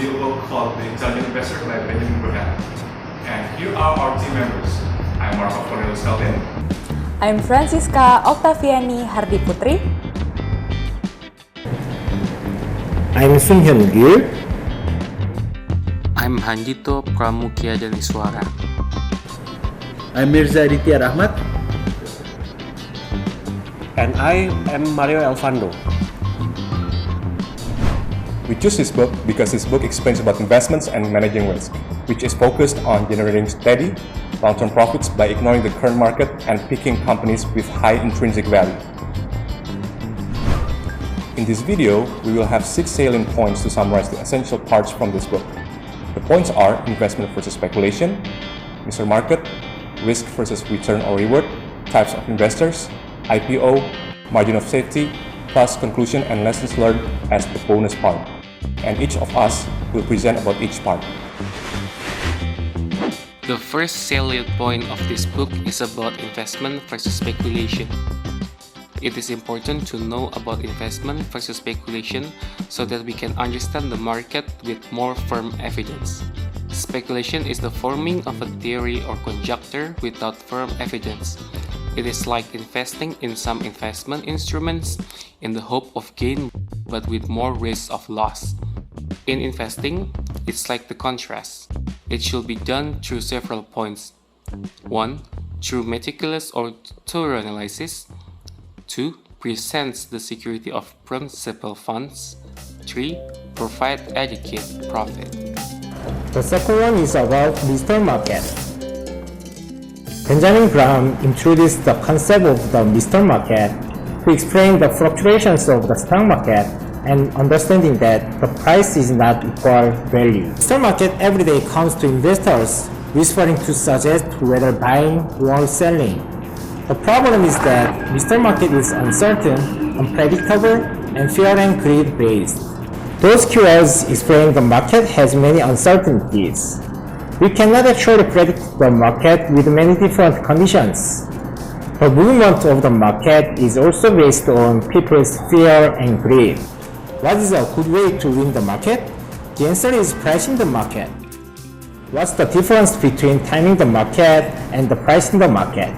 video book called The Intelligent Investor by Benjamin Graham. And here are our team members. I'm Marco Cornelius Calvin. I'm Francisca Octaviani Hardiputri. I'm Sunghyun Gil. I'm Handito Pramukhya Daniswara. I'm Mirza Aditya Rahmat. And I am Mario Elfando. We choose this book because this book explains about investments and managing risk, which is focused on generating steady, long-term profits by ignoring the current market and picking companies with high intrinsic value. In this video, we will have 6 salient points to summarize the essential parts from this book. The points are investment versus speculation, Mr. Market, risk versus return or reward, types of investors, IPO, margin of safety, plus conclusion and lessons learned as the bonus part. And each of us will present about each part. The first salient point of this book is about investment versus speculation. It is important to know about investment versus speculation so that we can understand the market with more firm evidence. Speculation is the forming of a theory or conjecture without firm evidence. It is like investing in some investment instruments in the hope of gain but with more risk of loss. In investing, it's like the contrast. It should be done through several points. 1. Through meticulous or thorough analysis. 2. Presents the security of principal funds. 3. Provide adequate profit. The second one is about Mr. Market. Benjamin Graham introduced the concept of the Mr. Market to explain the fluctuations of the stock market and understanding that the price is not equal value. Mr. Market every day comes to investors whispering to suggest whether buying or selling. The problem is that Mr. Market is uncertain, unpredictable, and fear and greed based. Those keywords explain the market has many uncertainties. We cannot actually predict the market with many different conditions. The movement of the market is also based on people's fear and greed. What is a good way to win the market? The answer is pricing the market. What's the difference between timing the market and the pricing the market?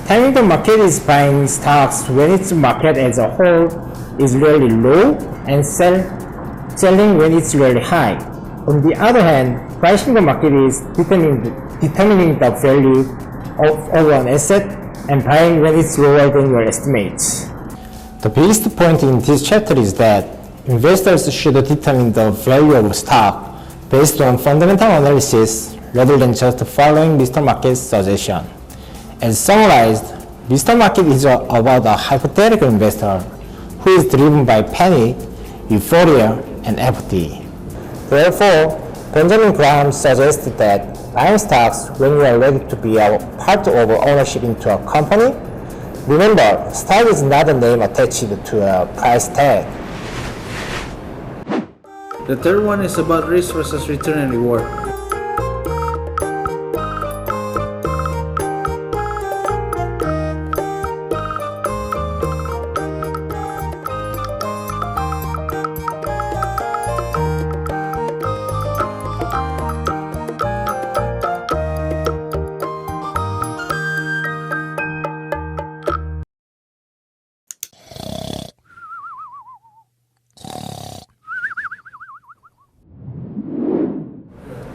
Timing the market is buying stocks when its market as a whole is really low and selling when it's really high. On the other hand, pricing the market is determining the value of an asset and buying when it's lower than your estimates. The biggest point in this chapter is that investors should determine the value of a stock based on fundamental analysis rather than just following Mr. Market's suggestion. As summarized, Mr. Market is about a hypothetical investor who is driven by panic, euphoria, and apathy. Therefore, Benjamin Graham suggested that buying stocks when you are ready to be a part of ownership into a company. Remember, stock is not a name attached to a price tag. The third one is about risk versus return and reward.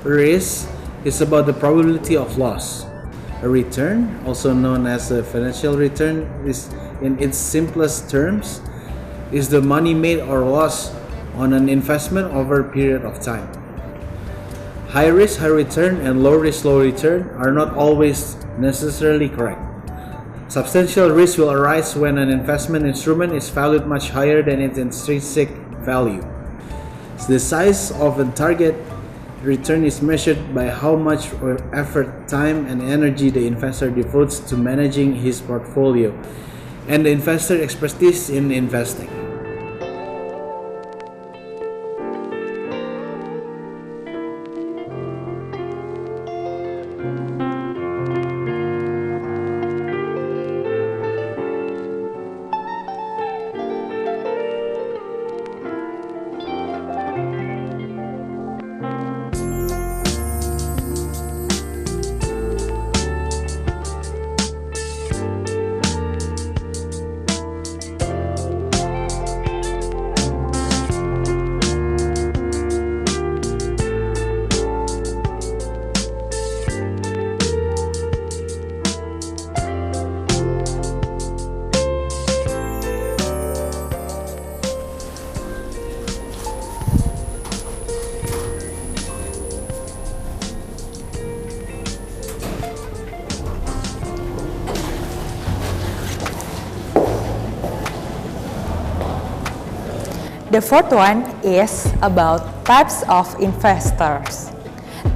Risk is about the probability of loss. A return, also known as a financial return, is in its simplest terms, is the money made or lost on an investment over a period of time. High risk, high return, and low risk, low return are not always necessarily correct. Substantial risk will arise when an investment instrument is valued much higher than its intrinsic value. The size of a target return is measured by how much effort, time, and energy the investor devotes to managing his portfolio and the investor's expertise in investing. The fourth one is about types of investors.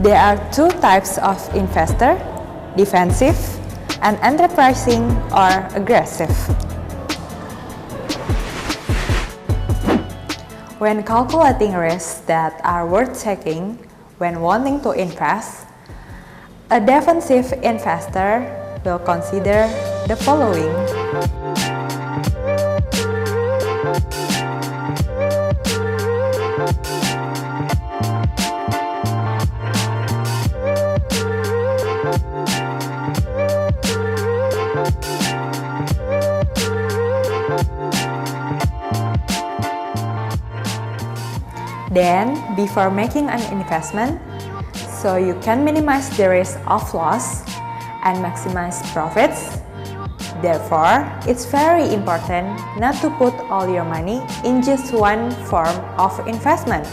There are two types of investor, defensive and enterprising or aggressive. When calculating risks that are worth taking when wanting to invest, a defensive investor will consider the following. Then, before making an investment, so you can minimize the risk of loss and maximize profits. Therefore, it's very important not to put all your money in just one form of investment,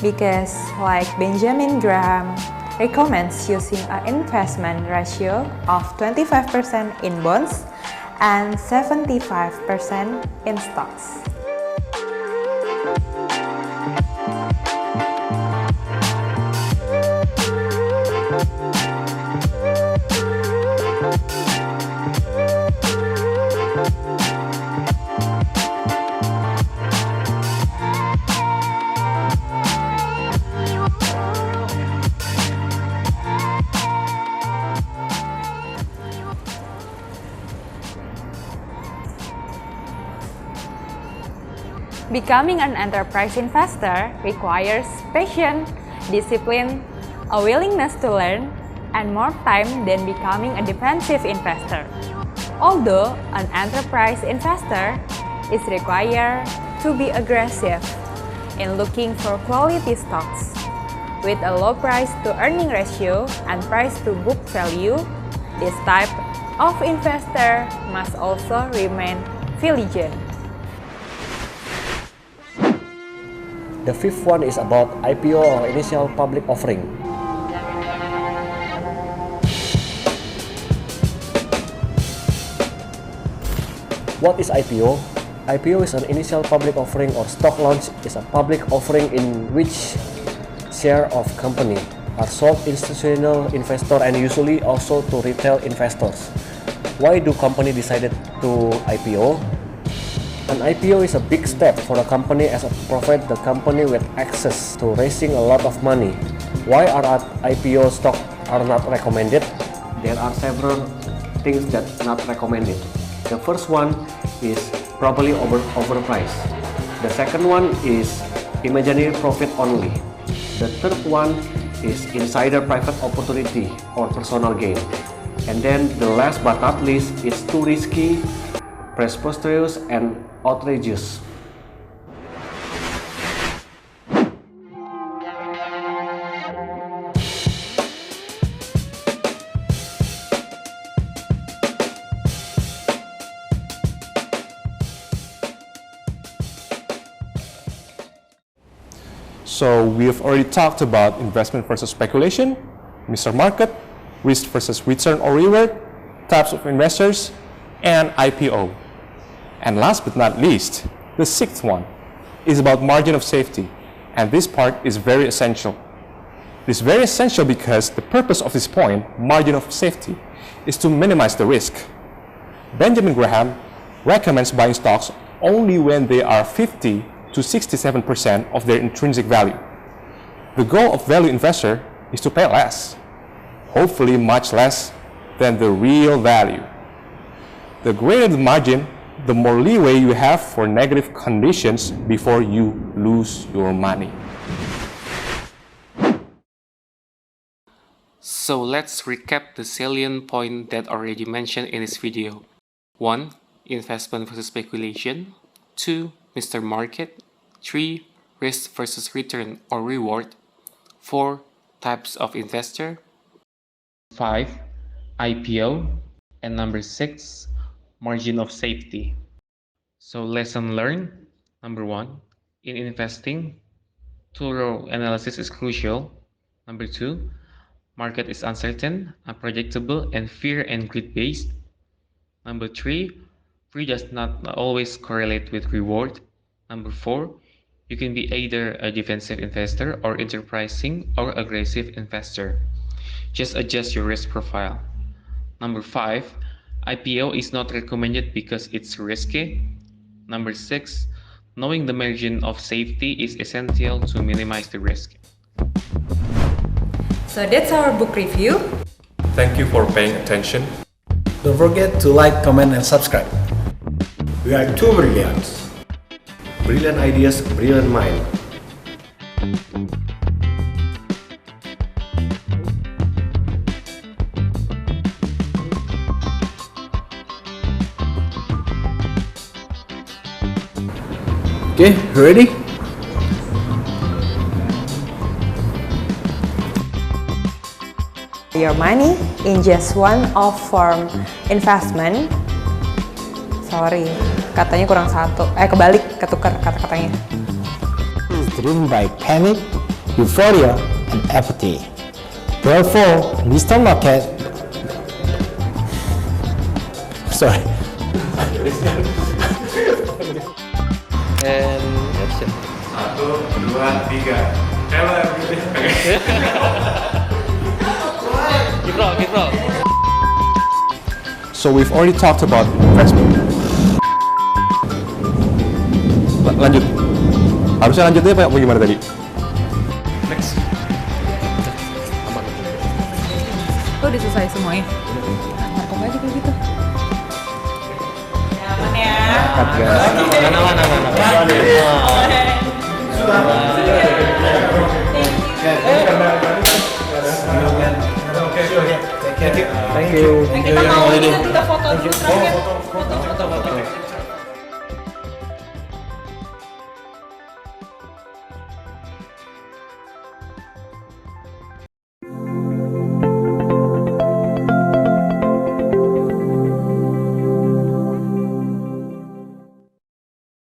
because like Benjamin Graham recommends using an investment ratio of 25% in bonds and 75% in stocks. Becoming an enterprise investor requires patience, discipline, a willingness to learn, and more time than becoming a defensive investor. Although an enterprise investor is required to be aggressive in looking for quality stocks with a low price to earning ratio and price to book value, this type of investor must also remain vigilant. The fifth one is about IPO or initial public offering. What is IPO? IPO is an initial public offering, or stock launch is a public offering in which share of company are sold institutional investor and usually also to retail investors. Why do company decided to IPO? An IPO is a big step for a company as it provides the company with access to raising a lot of money. Why are IPO stock are not recommended? There are several things that not recommended. The first one is probably overpriced. The second one is imaginary profit only. The third one is insider private opportunity or personal gain. And then the last but not least is too risky, preposterous and outrageous. So we have already talked about investment versus speculation, Mr. Market, risk versus return or reward, types of investors, and IPO. And last but not least, the sixth one is about margin of safety. And this part is very essential. It's very essential because the purpose of this point, margin of safety, is to minimize the risk. Benjamin Graham recommends buying stocks only when they are 50 to 67% of their intrinsic value. The goal of value investor is to pay less, hopefully much less than the real value. The greater the margin, the more leeway you have for negative conditions before you lose your money. So let's recap the salient point that already mentioned in this video. 1. Investment versus speculation. 2. Mr. Market. 3. Risk versus return or reward. 4. Types of investor. 5. IPO. And number 6. Margin of safety. So lesson learned. Number 1. In investing, thorough analysis is crucial. Number 2. Market is uncertain, unpredictable, and fear and greed based. Number 3. Free does not always correlate with reward. Number 4. You can be either a defensive investor or enterprising or aggressive investor. Just adjust your risk profile. Number 5, IPO is not recommended because it's risky. Number 6, knowing the margin of safety is essential to minimize the risk. So that's our book review. Thank you for paying attention. Don't forget to like, comment, and subscribe. We are two brilliants. Brilliant ideas, brilliant mind. Okay, ready? Your money in just one off-firm investment. Sorry, katanya kurang satu. Kebalik, ketukar kata-katanya. Is driven by panic, euphoria, and apathy. Therefore, Mr. Market. Sorry. And action. 1, 2, 3. Hello everybody. Keep roll. So we've already talked about investment. Lanjut. Harusnya lanjutnya apa gimana tadi? Next. Tuh udah selesai semuanya. Markup aja kayak gitu. Aman ya. Thank you. Kita mau kita foto dulu terakhir. Foto